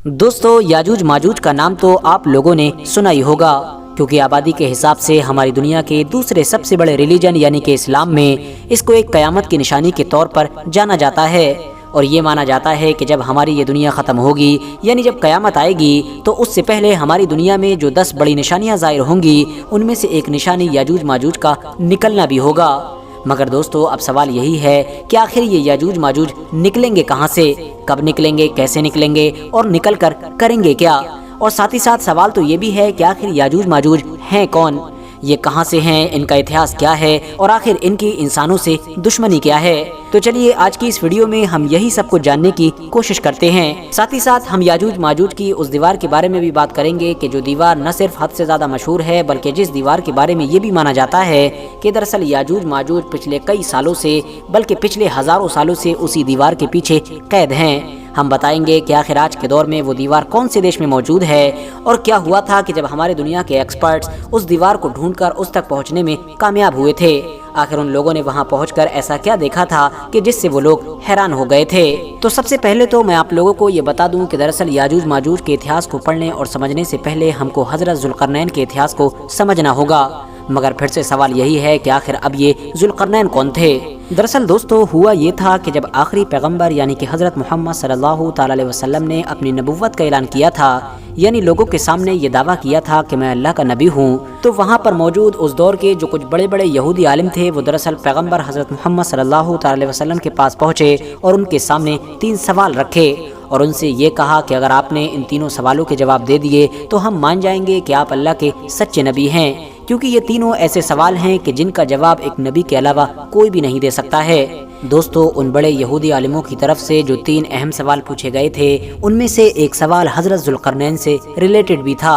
दोस्तों, याजूज माजूज का नाम तो आप लोगों ने सुना ही होगा, क्योंकि आबादी के हिसाब से हमारी दुनिया के दूसरे सबसे बड़े रिलीजन यानी कि इस्लाम में इसको एक क़यामत की निशानी के तौर पर जाना जाता है। और ये माना जाता है कि जब हमारी ये दुनिया ख़त्म होगी, यानी जब क़यामत आएगी, तो उससे पहले हमारी दुनिया में जो 10 बड़ी निशानियाँ ज़ाहिर होंगी, उनमें से एक निशानी याजूज माजूज का निकलना भी होगा। मगर दोस्तों, अब सवाल यही है कि आखिर ये याजूज माजूज निकलेंगे कहाँ से, कब निकलेंगे, कैसे निकलेंगे और निकल कर करेंगे क्या। और साथ ही साथ सवाल तो ये भी है कि आखिर याजूज माजूज हैं कौन, ये कहाँ से हैं, इनका इतिहास क्या है और आखिर इनकी इंसानों से दुश्मनी क्या है। तो चलिए आज की इस वीडियो में हम यही सब कुछ जानने की कोशिश करते हैं। साथ ही साथ हम याजूज माजूज की उस दीवार के बारे में भी बात करेंगे कि जो दीवार न सिर्फ हद से ज़्यादा मशहूर है, बल्कि जिस दीवार के बारे में ये भी माना जाता है कि दरअसल याजूज माजूज पिछले कई सालों से, बल्कि पिछले हज़ारों सालों से उसी दीवार के पीछे कैद हैं। हम बताएंगे कि आखिर आज के दौर में वो दीवार कौन से देश में मौजूद है और क्या हुआ था कि जब हमारे दुनिया के एक्सपर्ट्स उस दीवार को ढूंढकर उस तक पहुंचने में कामयाब हुए थे। आखिर उन लोगों ने वहां पहुंचकर ऐसा क्या देखा था कि जिससे वो लोग हैरान हो गए थे। तो सबसे पहले तो मैं आप लोगों को ये बता दूं कि दरअसल याजूज माजूज के इतिहास को पढ़ने और समझने से पहले हमको हजरत जुल्करनैन के इतिहास को समझना होगा। मगर फिर से सवाल यही है कि आखिर अब ये जुल्करनैन कौन थे। दरअसल दोस्तों, हुआ ये था कि जब आखिरी पैगंबर यानी कि हज़रत मोहम्मद सल्लल्लाहु ताला अलैहि वसल्लम ने अपनी नबुव्वत का ऐलान किया था, यानी लोगों के सामने ये दावा किया था कि मैं अल्लाह का नबी हूँ, तो वहाँ पर मौजूद उस दौर के जो कुछ बड़े बड़े यहूदी आलिम थे, वो दरअसल पैगंबर हज़रत मोहम्मद सल्लल्लाहु ताला अलैहि वसल्लम के पास पहुँचे और उनके सामने 3 सवाल रखे और उनसे ये कहा कि अगर आपने इन तीनों सवालों के जवाब दे दिए तो हम मान जाएंगे कि आप अल्लाह के सच्चे नबी हैं, क्योंकि ये तीनों ऐसे सवाल हैं कि जिनका जवाब एक नबी के अलावा कोई भी नहीं दे सकता है। दोस्तों, उन बड़े यहूदी आलिमों की तरफ से जो 3 अहम सवाल पूछे गए थे, उनमें से एक सवाल हज़रत जुल्करनैन से रिलेटेड भी था।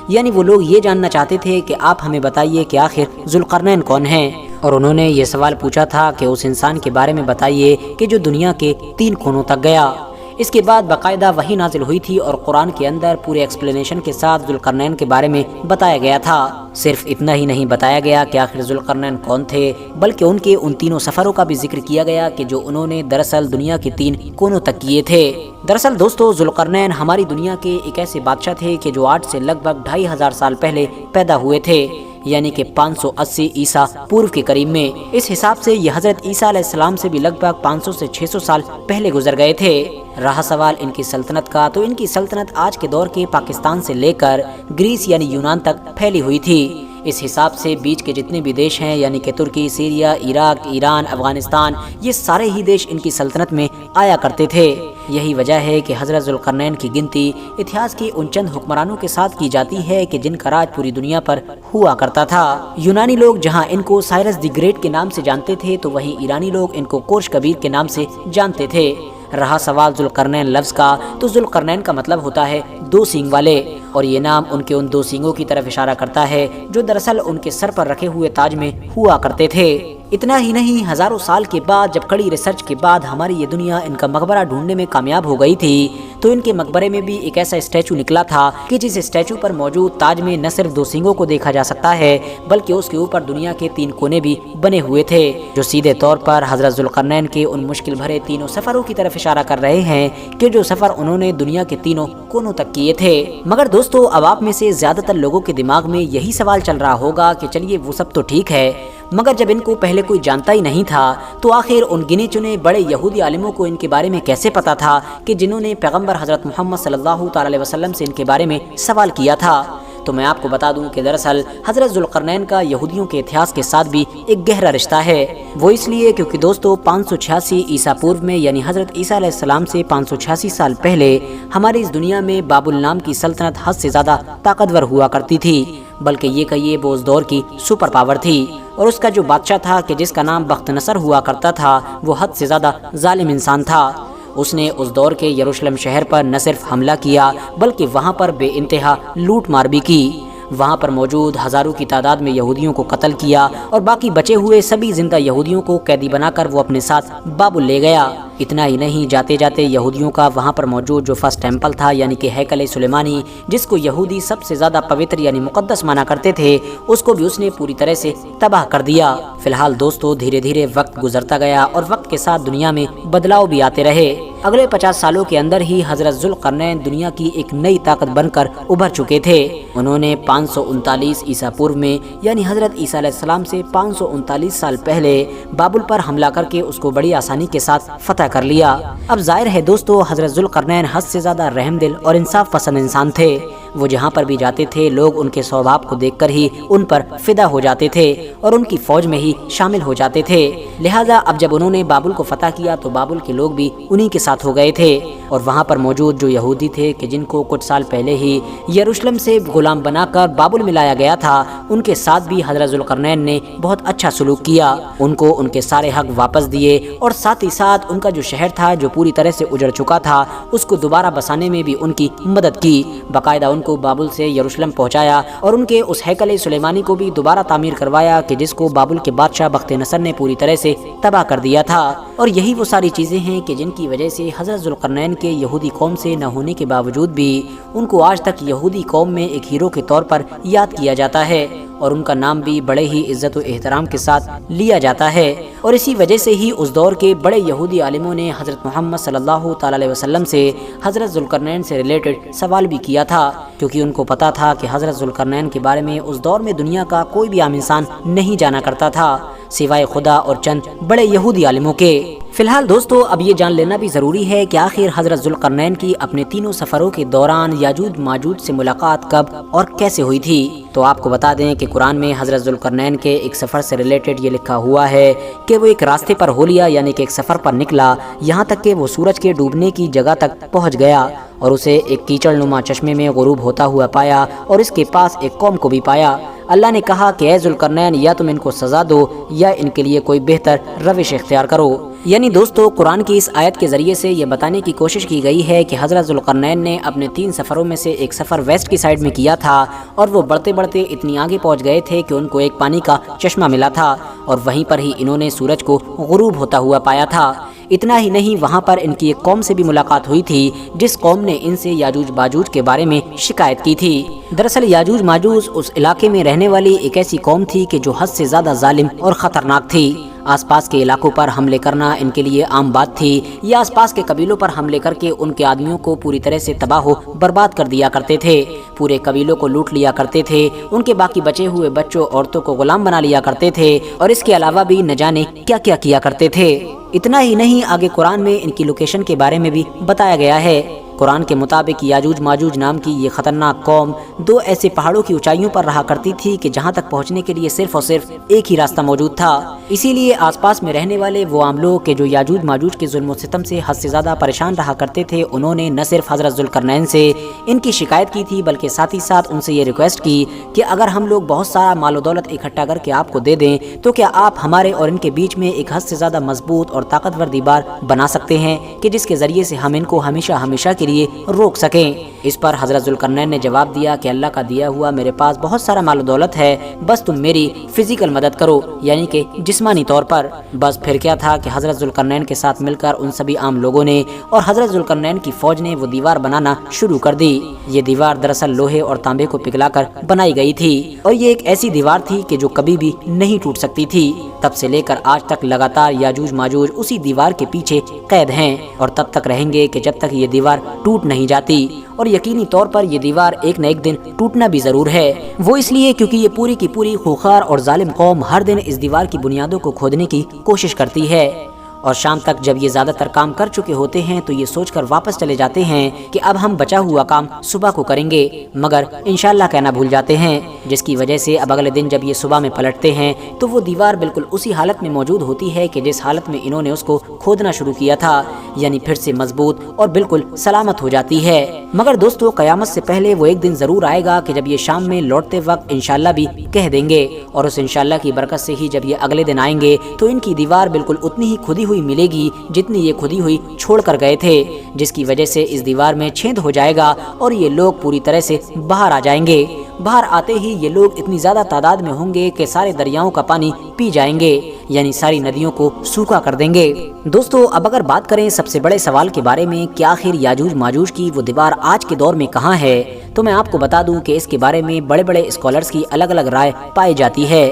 यानी वो लोग ये जानना चाहते थे कि आप हमें बताइए कि आखिर जुल्करनैन कौन हैं। और उन्होंने ये सवाल पूछा था कि उस इंसान के बारे में बताइए कि जो दुनिया के 3 कोनों तक गया। इसके बाद बाकायदा वही नाजिल हुई थी और कुरान के अंदर पूरे एक्सप्लेनेशन के साथ जुल्करनैन के बारे में बताया गया था। सिर्फ इतना ही नहीं बताया गया कि आखिर जुल्करनैन कौन थे, बल्कि उनके उन 3 सफ़रों का भी जिक्र किया गया कि जो उन्होंने दरअसल दुनिया के 3 कोनों तक किए थे। दरअसल दोस्तों, जुल्करनैन हमारी दुनिया के एक ऐसे बादशाह थे कि जो आज से लगभग 2500 साल पहले पैदा हुए थे, यानी कि 580 ईसा पूर्व के करीब में। इस हिसाब से ये हज़रत ईसा अलैहिस्सलाम से भी लगभग 500 से 600 साल पहले गुजर गए थे। रहा सवाल इनकी सल्तनत का, तो इनकी सल्तनत आज के दौर के पाकिस्तान से लेकर ग्रीस यानी यूनान तक फैली हुई थी। इस हिसाब से बीच के जितने भी देश हैं, यानी कि तुर्की, सीरिया, इराक, ईरान, अफगानिस्तान, ये सारे ही देश इनकी सल्तनत में आया करते थे। यही वजह है कि हज़रत जुल्करनैन की गिनती इतिहास के उन चंद हुक्मरानों के साथ की जाती है कि जिनका राज पूरी दुनिया पर हुआ करता था। यूनानी लोग जहां इनको साइरस द ग्रेट के नाम से जानते थे, तो वहीं ईरानी लोग इनको कोर्श कबीर के नाम से जानते थे। रहा सवाल जुल्करनैन लफ्ज़ का, तो जुल्करनैन का मतलब होता है 2 सींग वाले, और ये नाम उनके उन 2 सींगों की तरफ इशारा करता है जो दरअसल उनके सर पर रखे हुए ताज में हुआ करते थे। इतना ही नहीं, हज़ारों साल के बाद जब कड़ी रिसर्च के बाद हमारी ये दुनिया इनका मकबरा ढूंढने में कामयाब हो गई थी, तो इनके मकबरे में भी एक ऐसा स्टैचू निकला था कि जिस स्टैचू पर मौजूद ताज में न सिर्फ 2 सींगों को देखा जा सकता है, बल्कि उसके ऊपर दुनिया के 3 कोने भी बने हुए थे, जो सीधे तौर पर हज़रत जुल्करनैन के उन मुश्किल भरे 3 सफ़रों की तरफ इशारा कर रहे हैं कि जो सफ़र उन्होंने दुनिया के 3 कोनों तक किए थे। मगर दोस्तों, अब आप में से ज़्यादातर लोगों के दिमाग में यही सवाल चल रहा होगा कि चलिए वो सब तो ठीक है, मगर जब इनको पहले कोई जानता ही नहीं था, तो आखिर उन गिने चुने बड़े यहूदी आलिमों को इनके बारे में कैसे पता था कि जिन्होंने पैगंबर हज़रत मोहम्मद सल्लल्लाहु ताला अलैहि वसल्लम से इनके बारे में सवाल किया था। तो मैं आपको बता दूं कि दरअसल हज़रत जुल्करनैन का यहूदियों के इतिहास के साथ भी एक गहरा रिश्ता है। वो इसलिए क्योंकि दोस्तों 586 ईसा पूर्व में, यानी हज़रत ईसा अलैहिस्सलाम से 586 साल पहले हमारी इस दुनिया में बाबुल नाम की सल्तनत हद से ज़्यादा ताकतवर हुआ करती थी, बल्कि ये कहिए वो उस दौर की सुपर पावर थी। और उसका जो बादशाह था कि जिसका नाम बख्त नसर हुआ करता था, वो हद से ज़्यादा जालिम इंसान था। उसने उस दौर के यरूशलेम शहर पर न सिर्फ हमला किया, बल्कि वहाँ पर बेइंतहा लूट मार भी की। वहाँ पर मौजूद हज़ारों की तादाद में यहूदियों को कत्ल किया और बाकी बचे हुए सभी जिंदा यहूदियों को कैदी बनाकर वो अपने साथ बाबुल ले गया। اتنا ہی نہیں، جاتے جاتے یہودیوں کا وہاں پر موجود جو فرسٹ ٹیمپل تھا یعنی کہ ہیکل سلیمانی، جس کو یہودی سب سے زیادہ پوتر یعنی مقدس مانا کرتے تھے، اس کو بھی اس نے پوری طرح سے تباہ کر دیا۔ فی الحال دوستو، دھیرے دھیرے وقت گزرتا گیا اور وقت کے ساتھ دنیا میں بدلاؤ بھی آتے رہے۔ اگلے 50 سالوں کے اندر ہی حضرت ذوالقرنین دنیا کی ایک نئی طاقت بن کر ابھر چکے تھے۔ انہوں نے 539 عیسیٰ پورو میں یعنی حضرت عیسیٰ علیہ السلام سے 539 سال پہلے بابل پر حملہ کر کے اس کو بڑی آسانی کے ساتھ فتح کر لیا۔ اب ظاہر ہے دوستو، حضرت ذوالقرنین حد سے زیادہ رحم دل اور انصاف پسند انسان تھے۔ وہ جہاں پر بھی جاتے تھے لوگ ان کے سوبھاؤ کو دیکھ کر ہی ان پر فدا ہو جاتے تھے اور ان کی فوج میں ہی شامل ہو جاتے تھے۔ لہٰذا اب جب انہوں نے بابل کو فتح کیا تو بابل کے لوگ بھی انہی کے ساتھ ہو گئے تھے، اور وہاں پر موجود جو یہودی تھے کہ جن کو کچھ سال پہلے ہی یروشلم سے غلام بنا کر بابل میں لایا گیا تھا، ان کے ساتھ بھی حضرت ذوالقرنین نے بہت اچھا سلوک کیا۔ ان کو ان کے سارے حق واپس دیے اور ساتھ ہی ساتھ ان کا جو شہر تھا جو پوری طرح سے اجڑ چکا تھا اس کو دوبارہ بسانے میں بھی ان کی مدد کی۔ باقاعدہ ان کو بابل سے یروشلم پہنچایا اور ان کے اس ہیکل سلیمانی کو بھی دوبارہ تعمیر کروایا کہ جس کو بابل کے بادشاہ بخت نصر نے پوری طرح سے تباہ کر دیا تھا۔ اور یہی وہ ساری چیزیں ہیں کہ جن کی وجہ سے حضرت ذوالقرنین کے یہودی قوم سے نہ ہونے کے باوجود بھی ان کو آج تک یہودی قوم میں ایک ہیرو کے طور پر یاد کیا جاتا ہے، اور ان کا نام بھی بڑے ہی عزت و احترام کے ساتھ لیا جاتا ہے۔ اور اسی وجہ سے ہی اس دور کے بڑے یہودی عالموں نے حضرت محمد صلی اللہ تعالی علیہ وسلم سے حضرت ذوالقرنین سے ریلیٹڈ سوال بھی کیا تھا، کیونکہ ان کو پتا تھا کہ حضرت ذوالقرنین کے بارے میں اس دور میں دنیا کا کوئی بھی عام انسان نہیں جانا کرتا تھا سوائے خدا اور چند بڑے یہودی عالموں کے۔ فی الحال دوستو، اب یہ جان لینا بھی ضروری ہے کہ آخر حضرت ذوالقرنین کی اپنے تینوں سفروں کے دوران یاجوج ماجوج سے ملاقات کب اور کیسے ہوئی تھی۔ تو آپ کو بتا دیں کہ قرآن میں حضرت ذوالقرنین کے ایک سفر سے ریلیٹڈ یہ لکھا ہوا ہے کہ وہ ایک راستے پر ہو لیا یعنی کہ ایک سفر پر نکلا، یہاں تک کہ وہ سورج کے ڈوبنے کی جگہ تک پہنچ گیا اور اسے ایک کیچڑ نما چشمے میں غروب ہوتا ہوا پایا اور اس کے پاس ایک قوم کو بھی پایا۔ اللہ نے کہا کہ اے ذوالقرنین، یا تم ان کو سزا دو یا ان کے لیے کوئی بہتر روش اختیار کرو۔ یعنی دوستو، قرآن کی اس آیت کے ذریعے سے یہ بتانے کی کوشش کی گئی ہے کہ حضرت ذوالقرنین نے اپنے 3 سفروں میں سے ایک سفر ویسٹ کی سائڈ میں کیا تھا، اور وہ بڑھتے بڑھتے اتنی آگے پہنچ گئے تھے کہ ان کو ایک پانی کا چشمہ ملا تھا اور وہیں پر ہی انہوں نے سورج کو غروب ہوتا ہوا پایا تھا۔ اتنا ہی نہیں، وہاں پر ان کی ایک قوم سے بھی ملاقات ہوئی تھی جس قوم نے ان سے یاجوج ماجوج کے بارے میں شکایت کی تھی۔ دراصل یاجوج ماجوج اس علاقے میں رہنے والی ایک ایسی قوم تھی کہ جو حد سے زیادہ ظالم اور خطرناک تھی۔ آس پاس کے علاقوں پر حملے کرنا ان کے لیے عام بات تھی، یا آس پاس کے قبیلوں پر حملے کر کے ان کے آدمیوں کو پوری طرح سے تباہ و برباد کر دیا کرتے تھے، پورے قبیلوں کو لوٹ لیا کرتے تھے، ان کے باقی بچے ہوئے بچوں عورتوں کو غلام بنا لیا کرتے تھے، اور اس کے علاوہ بھی نہ جانے کیا کیا کیا کرتے تھے۔ اتنا ہی نہیں، آگے قرآن میں ان کی لوکیشن کے بارے میں بھی بتایا گیا ہے۔ قرآن کے مطابق یاجوج ماجوج نام کی یہ خطرناک قوم 2 ایسے پہاڑوں کی اونچائیوں پر رہا کرتی تھی کہ جہاں تک پہنچنے کے لیے صرف اور صرف ایک ہی راستہ موجود تھا۔ اسی لیے آس پاس میں رہنے والے وہ عام لوگ کہ جو یاجوج ماجوج کے ظلم و ستم سے حد سے زیادہ پریشان رہا کرتے تھے، انہوں نے نہ صرف حضرت ذوالقرنین سے ان کی شکایت کی تھی بلکہ ساتھ ہی ساتھ ان سے یہ ریکویسٹ کی کہ اگر ہم لوگ بہت سارا مال و دولت اکٹھا کر کے آپ کو دے دیں تو کیا آپ ہمارے اور ان کے بیچ میں ایک حد سے زیادہ مضبوط اور طاقتور دیوار بنا سکتے ہیں کہ جس کے ذریعے سے ہم ان کو ہمیشہ ہمیشہ کے لیے روک سکیں۔ اس پر حضرت ذوالقرنین نے جواب دیا کہ اللہ کا دیا ہوا میرے پاس بہت سارا مال و دولت ہے، بس تم میری فزیکل مدد کرو، یعنی کہ جسمانی طور پر۔ بس پھر کیا تھا کہ حضرت ذوالقرنین کے ساتھ مل کر ان سبھی عام لوگوں نے اور حضرت ذوالقرنین کی فوج نے وہ دیوار بنانا شروع کر دی۔ یہ دیوار دراصل لوہے اور تانبے کو پگھلا کر بنائی گئی تھی، اور یہ ایک ایسی دیوار تھی کہ جو کبھی بھی نہیں ٹوٹ سکتی تھی۔ تب سے لے کر آج تک لگاتار یاجوج ماجوج اسی دیوار کے پیچھے قید ہیں، اور تب تک رہیں گے کہ جب تک یہ دیوار ٹوٹ نہیں جاتی، اور یقینی طور پر یہ دیوار ایک نہ ایک دن ٹوٹنا بھی ضرور ہے۔ وہ اس لیے کیونکہ یہ پوری کی پوری خوخار اور ظالم قوم ہر دن اس دیوار کی بنیادوں کو کھودنے کی کوشش کرتی ہے، اور شام تک جب یہ زیادہ تر کام کر چکے ہوتے ہیں تو یہ سوچ کر واپس چلے جاتے ہیں کہ اب ہم بچا ہوا کام صبح کو کریں گے، مگر انشاءاللہ کہنا بھول جاتے ہیں، جس کی وجہ سے اب اگلے دن جب یہ صبح میں پلٹتے ہیں تو وہ دیوار بالکل اسی حالت میں موجود ہوتی ہے کہ جس حالت میں انہوں نے اس کو کھودنا شروع کیا تھا، یعنی پھر سے مضبوط اور بالکل سلامت ہو جاتی ہے۔ مگر دوستو، قیامت سے پہلے وہ ایک دن ضرور آئے گا کہ جب یہ شام میں لوٹتے وقت انشاءاللہ بھی کہہ دیں گے، اور اس انشاءاللہ کی برکت سے ہی جب یہ اگلے دن آئیں گے تو ان کی دیوار بالکل اتنی ہی کھدی ہوئی ملے گی جتنی یہ کھدی ہوئی چھوڑ کر گئے تھے، جس کی وجہ سے اس دیوار میں چھید ہو جائے گا اور یہ لوگ پوری طرح سے باہر آ جائیں گے۔ باہر آتے ہی یہ لوگ اتنی زیادہ تعداد میں ہوں گے کہ سارے دریاؤں کا پانی پی جائیں گے، यानी सारी नदियों को सूखा कर देंगे। दोस्तों, अब अगर बात करें सबसे बड़े सवाल के बारे में कि आखिर याजूज माजूज की वो दीवार आज के दौर में कहाँ है, तो मैं आपको बता दूं कि इसके बारे में बड़े बड़े स्कॉलर्स की अलग अलग राय पाई जाती है।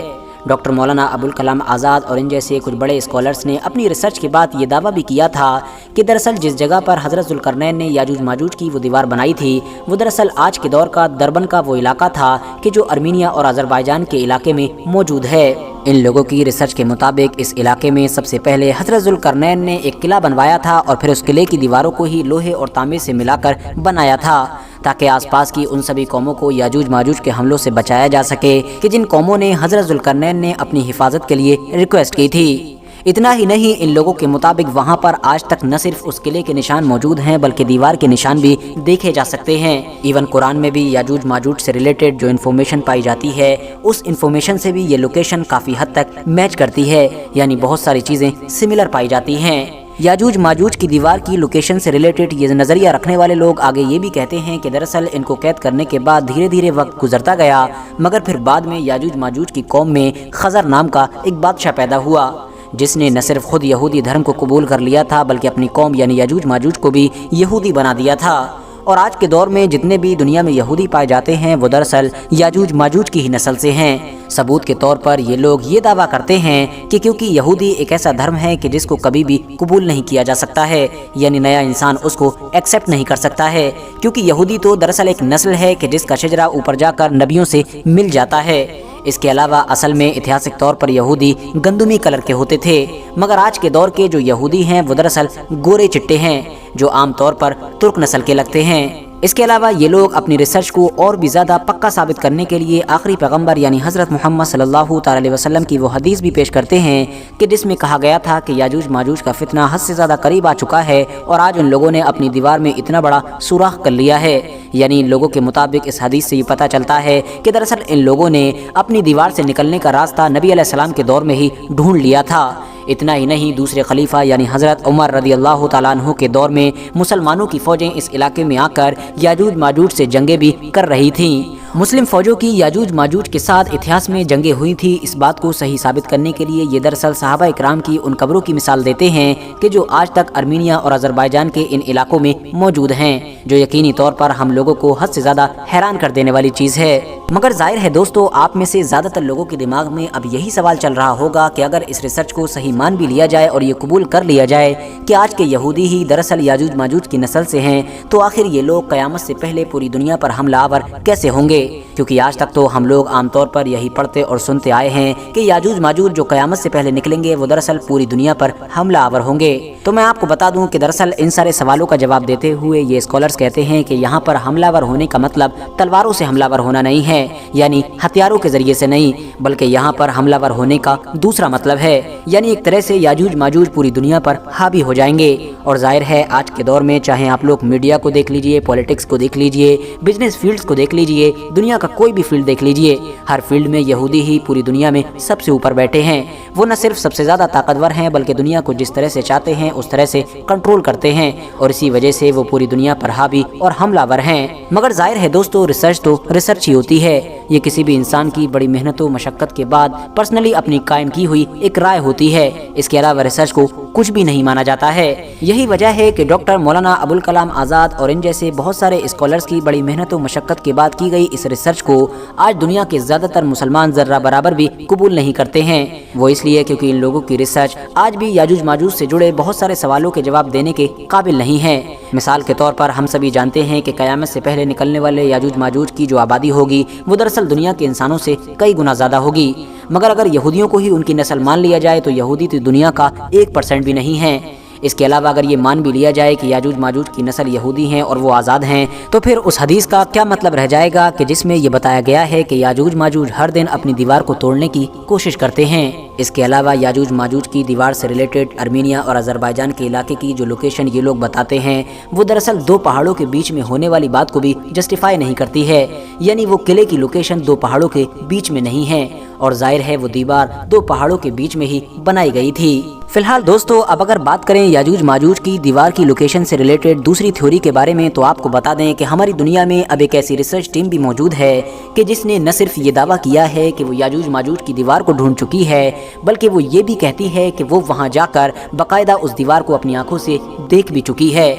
डॉक्टर मौलाना अबुल कलाम आज़ाद और इन जैसे कुछ बड़े स्कॉलर्स ने अपनी रिसर्च के बाद ये दावा भी किया था कि दरअसल जिस जगह पर हज़रत ज़ुल्करनैन ने याजूज माजूज की वो दीवार बनाई थी, वो दरअसल आज के दौर का दरबन का वो इलाका था कि जो अर्मीनिया और अज़रबैजान के इलाके में मौजूद है। इन लोगों की रिसर्च के मुताबिक इस इलाके में सबसे पहले हज़रत ज़ुल्करनैन ने एक किला बनवाया था और फिर उस किले की दीवारों को ही लोहे और तांबे से मिलाकर बनाया था ताकि आसपास की उन सभी कौमों को याजूज माजूज के हमलों से बचाया जा सके कि जिन कौमों ने हज़रत ज़ुल्करनैन ने अपनी हिफाजत के लिए रिक्वेस्ट की थी। इतना ही नहीं, इन लोगों के मुताबिक वहाँ पर आज तक न सिर्फ उस किले के निशान मौजूद हैं बल्कि दीवार के निशान भी देखे जा सकते हैं। इवन कुरान में भी याजूज माजूज से रिलेटेड जो इन्फॉर्मेशन पाई जाती है, उस इन्फॉर्मेशन से भी ये लोकेशन काफ़ी हद तक मैच करती है, यानी बहुत सारी चीज़ें सिमिलर पाई जाती हैं। याजूज माजूज की दीवार की लोकेशन से रिलेटेड ये नज़रिया रखने वाले लोग आगे ये भी कहते हैं कि दरअसल इनको कैद करने के बाद धीरे धीरे वक्त गुजरता गया, मगर फिर बाद में याजूज माजूज की कौम में खज़र नाम का एक बादशाह पैदा हुआ जिसने न सिर्फ खुद यहूदी धर्म को कबूल कर लिया था बल्कि अपनी कौम यानी याजूज माजूज को भी यहूदी बना दिया था। और आज के दौर में जितने भी दुनिया में यहूदी पाए जाते हैं वो दरअसल याजूज माजूज की ही नस्ल से हैं। सबूत के तौर पर ये लोग ये दावा करते हैं कि क्योंकि यहूदी एक ऐसा धर्म है कि जिसको कभी भी कबूल नहीं किया जा सकता है, यानी नया इंसान उसको एक्सेप्ट नहीं कर सकता है, क्योंकि यहूदी तो दरअसल एक नस्ल है कि जिसका शजरा ऊपर जाकर नबियों से मिल जाता है। इसके अलावा असल में ऐतिहासिक तौर पर यहूदी गंदुमी कलर के होते थे, मगर आज के दौर के जो यहूदी हैं वो दरअसल गोरे चिट्टे हैं जो आमतौर पर तुर्क नस्ल के लगते हैं। इसके अलावा ये लोग अपनी रिसर्च को और भी ज़्यादा पक्का साबित करने के लिए आखिरी पैगंबर यानी हज़रत मोहम्मद सल्लल्लाहु अलैहि वसल्लम की वो हदीस भी पेश करते हैं कि जिसमें कहा गया था कि याजूज माजूज का फितना हद से ज़्यादा करीब आ चुका है और आज उन लोगों ने अपनी दीवार में इतना बड़ा सुराख कर लिया है। यानी इन लोगों के मुताबिक इस हदीस से ये पता चलता है कि दरअसल इन लोगों ने अपनी दीवार से निकलने का रास्ता नबी अलैहिस्सलाम के दौर में ही ढूंढ लिया था। इतना ही नहीं, दूसरे खलीफा यानी हज़रत उमर रज़ियल्लाहु ताला अन्हु के दौर में मुसलमानों की फ़ौजें इस इलाके में आकर याजूज माजूज से जंगें भी कर रही थीं। मुस्लिम फ़ौजों की याजूज माजूज के साथ इतिहास में जंगें हुई थी। इस बात को सही साबित करने के लिए ये दरअसल सहाबा इकराम की उन कब्रों की मिसाल देते हैं कि जो आज तक अर्मीनिया और अज़रबैजान के इन इलाकों में मौजूद हैं, जो यकीनी तौर पर हम लोगों को हद से ज़्यादा हैरान कर देने वाली चीज़ है। मगर जाहिर है दोस्तों, आप में से ज़्यादातर लोगों के दिमाग में अब यही सवाल चल रहा होगा कि अगर इस रिसर्च को सही मान भी लिया जाए और ये कबूल कर लिया जाए कि आज के यहूदी ही दरअसल याजूज माजूज की नस्ल से हैं, तो आखिर ये लोग क़यामत से पहले पूरी दुनिया पर हमलावर कैसे होंगे? क्योंकि आज तक तो हम लोग आमतौर पर यही पढ़ते और सुनते आए हैं कि याजूज माजूज जो क़यामत से पहले निकलेंगे वो दरअसल पूरी दुनिया पर हमलावर होंगे। तो मैं आपको बता दूं कि दरअसल इन सारे सवालों का जवाब देते हुए ये स्कॉलर्स कहते हैं कि यहाँ पर हमलावर होने का मतलब तलवारों से हमलावर होना नहीं है, यानी हथियारों के जरिए से नहीं, बल्कि यहाँ पर हमलावर होने का दूसरा मतलब है, यानी एक तरह से याजूज माजूज पूरी दुनिया पर हावी हो जाएंगे। और जाहिर है आज के दौर में चाहे आप लोग मीडिया को देख लीजिए, पॉलिटिक्स को देख लीजिए, बिजनेस फील्ड्स को देख लीजिए, दुनिया का कोई भी फील्ड देख लीजिए, हर फील्ड में यहूदी ही पूरी दुनिया में सबसे ऊपर बैठे हैं। वो न सिर्फ सबसे ज़्यादा ताकतवर हैं बल्कि दुनिया को जिस तरह से चाहते हैं उस तरह से कंट्रोल करते हैं और इसी वजह से वो पूरी दुनिया पर हावी और हमलावर हैं। मगर जाहिर है दोस्तों, रिसर्च तो रिसर्च ही होती है। ये किसी भी इंसान की बड़ी मेहनत व मशक्क़त के बाद पर्सनली अपनी कायम की हुई एक राय होती है। इसके अलावा रिसर्च को कुछ भी नहीं माना जाता है। यही वजह है कि डॉक्टर मौलाना अबुल कलाम आज़ाद और इन जैसे बहुत सारे स्कॉलर्स की बड़ी मेहनत व मशक्क़त के बाद की गई इस रिसर्च को आज दुनिया के ज़्यादातर मुसलमान ज़र्रा बराबर भी कबूल नहीं करते हैं। वो इसलिए क्योंकि इन लोगों की रिसर्च आज भी याजूज माजूज से जुड़े बहुत सारे सवालों के जवाब देने के काबिल नहीं है। मिसाल के तौर पर हम सभी जानते हैं कि क़यामत से पहले निकलने वाले याजूज माजूज की जो आबादी होगी वो दरअसल दुनिया के इंसानों से कई गुना ज़्यादा होगी। मगर अगर यहूदियों को ही उनकी नस्ल मान लिया जाए तो यहूदी तो दुनिया का 1% भी नहीं है। इसके अलावा अगर ये मान भी लिया जाए कि याजूज माजूज की नस्ल यहूदी हैं और वो आज़ाद हैं, तो फिर उस हदीस का क्या मतलब रह जाएगा कि जिसमें ये बताया गया है कि याजूज माजूज हर दिन अपनी दीवार को तोड़ने की कोशिश करते हैं। इसके अलावा याजूज माजूज की दीवार से रिलेटेड अर्मीनिया और अज़रबैजान के इलाके की जो लोकेशन ये लोग बताते हैं वो दरअसल 2 पहाड़ों के बीच में होने वाली बात को भी जस्टिफाई नहीं करती है। यानी वो किले की लोकेशन 2 पहाड़ों के बीच में नहीं है और जाहिर है वो दीवार 2 पहाड़ों के बीच में ही बनाई गई थी। فی الحال دوستو اب اگر بات کریں یاجوج ماجوج کی دیوار کی لوکیشن سے ریلیٹڈ دوسری تھیوری کے بارے میں، تو آپ کو بتا دیں کہ ہماری دنیا میں اب ایک ایسی ریسرچ ٹیم بھی موجود ہے کہ جس نے نہ صرف یہ دعویٰ کیا ہے کہ وہ یاجوج ماجوج کی دیوار کو ڈھونڈ چکی ہے، بلکہ وہ یہ بھی کہتی ہے کہ وہ وہاں جا کر باقاعدہ اس دیوار کو اپنی آنکھوں سے دیکھ بھی چکی ہے۔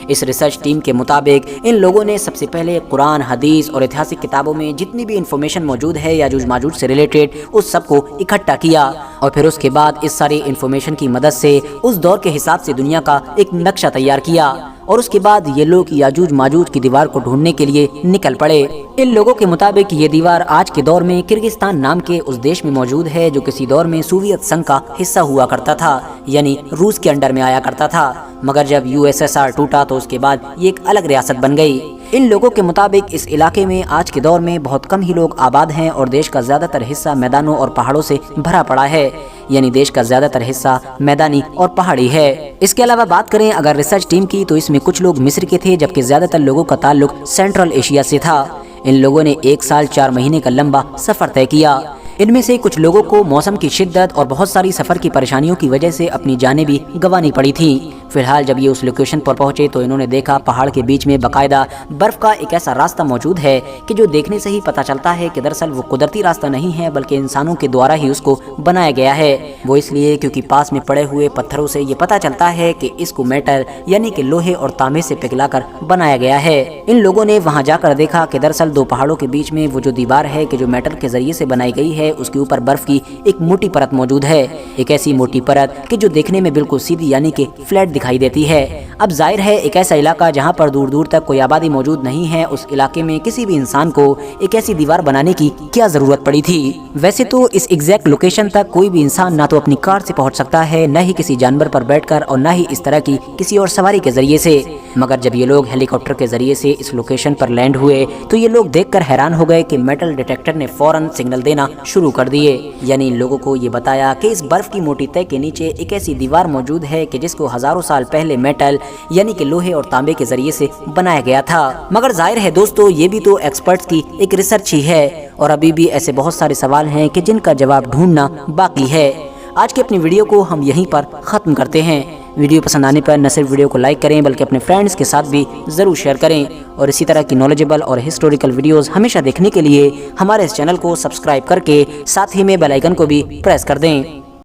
اس ریسرچ ٹیم کے مطابق ان لوگوں نے سب سے پہلے قرآن، حدیث اور ایتہاسک کتابوں میں جتنی بھی انفارمیشن موجود ہے یاجوج ماجوج سے ریلیٹڈ، اس سب کو اکٹھا کیا، اور پھر اس کے بعد اس ساری انفارمیشن کی مدد سے اس دور کے حساب سے دنیا کا ایک نقشہ تیار کیا، اور اس کے بعد یہ لوگ یاجوج ماجوج کی دیوار کو ڈھونڈنے کے لیے نکل پڑے۔ ان لوگوں کے مطابق یہ دیوار آج کے دور میں کرغزستان نام کے اس دیش میں موجود ہے جو کسی دور میں سوویت سنگ کا حصہ ہوا کرتا تھا، یعنی روس کے انڈر میں آیا کرتا تھا، مگر جب USSR ٹوٹا تو اس کے بعد یہ ایک الگ ریاست بن گئی۔ ان لوگوں کے مطابق اس علاقے میں آج کے دور میں بہت کم ہی لوگ آباد ہیں اور دیش کا زیادہ تر حصہ میدانوں اور پہاڑوں سے بھرا پڑا ہے، یعنی دیش کا زیادہ تر حصہ میدانی اور پہاڑی ہے۔ اس کے علاوہ بات کریں اگر ریسرچ ٹیم کی، تو اس میں کچھ لوگ مصر کے تھے جبکہ زیادہ تر لوگوں کا تعلق سینٹرل ایشیا سے تھا۔ ان لوگوں نے 1 سال 4 مہینے کا لمبا سفر طے کیا۔ ان میں سے کچھ لوگوں کو موسم کی شدت اور بہت ساری سفر کی پریشانیوں کی وجہ سے اپنی جانیں بھی گنوانی پڑی تھیں۔ فی الحال جب یہ اس لوکیشن پر پہنچے تو انہوں نے دیکھا پہاڑ کے بیچ میں باقاعدہ برف کا ایک ایسا راستہ موجود ہے کہ جو دیکھنے سے ہی پتہ چلتا ہے کہ دراصل وہ قدرتی راستہ نہیں ہے بلکہ انسانوں کے دوارا ہی اس کو بنایا گیا ہے۔ وہ اس لیے کیونکہ پاس میں پڑے ہوئے پتھروں سے یہ پتہ چلتا ہے کہ اس کو میٹل یعنی کہ لوہے اور تانبے سے پگھلا کر بنایا گیا ہے۔ ان لوگوں نے وہاں جا کر دیکھا کہ دراصل 2 پہاڑوں کے بیچ میں وہ جو دیوار ہے کہ جو میٹل کے ذریعے سے بنائی گئی ہے، اس کے اوپر برف کی ایک موٹی پرت موجود ہے، ایک ایسی موٹی پرت کہ جو دیکھنے میں بالکل سیدھی یعنی کہ فلیٹ دکھائی دیتی ہے۔ اب ظاہر ہے ایک ایسا علاقہ جہاں پر دور دور تک کوئی آبادی موجود نہیں ہے، اس علاقے میں کسی بھی انسان کو ایک ایسی دیوار بنانے کی کیا ضرورت پڑی تھی؟ ویسے تو اس ایگزیکٹ لوکیشن تک کوئی بھی انسان نہ تو اپنی کار سے پہنچ سکتا ہے، نہ ہی کسی جانور پر بیٹھ کر، اور نہ ہی اس طرح کی کسی اور سواری کے ذریعے سے، مگر جب یہ لوگ ہیلی کاپٹر کے ذریعے سے اس لوکیشن پر لینڈ ہوئے تو یہ لوگ دیکھ کر حیران ہو گئے کہ میٹل ڈیٹیکٹر نے فوراً سگنل دینا شروع کر دیے، یعنی ان لوگوں کو یہ بتایا کہ اس برف کی موٹی تہ کے نیچے ایک ایسی دیوار موجود ہے کہ جس کو ہزاروں سال پہلے میٹل یعنی کہ لوہے اور تانبے کے ذریعے سے بنایا گیا تھا۔ مگر ظاہر ہے دوستو یہ بھی تو ایکسپرٹس کی ایک ریسرچ ہی ہے، اور ابھی بھی ایسے بہت سارے سوال ہیں کہ جن کا جواب ڈھونڈنا باقی ہے۔ آج کی اپنی ویڈیو کو ہم یہیں پر ختم کرتے ہیں۔ ویڈیو پسند آنے پر نہ صرف ویڈیو کو لائک کریں بلکہ اپنے فرینڈز کے ساتھ بھی ضرور شیئر کریں، اور اسی طرح کی نالجبل اور ہسٹوریکل ویڈیوز ہمیشہ دیکھنے کے لیے ہمارے اس چینل کو سبسکرائب کر کے ساتھ ہی میں بیل آئیکن کو بھی پریس کر دیں۔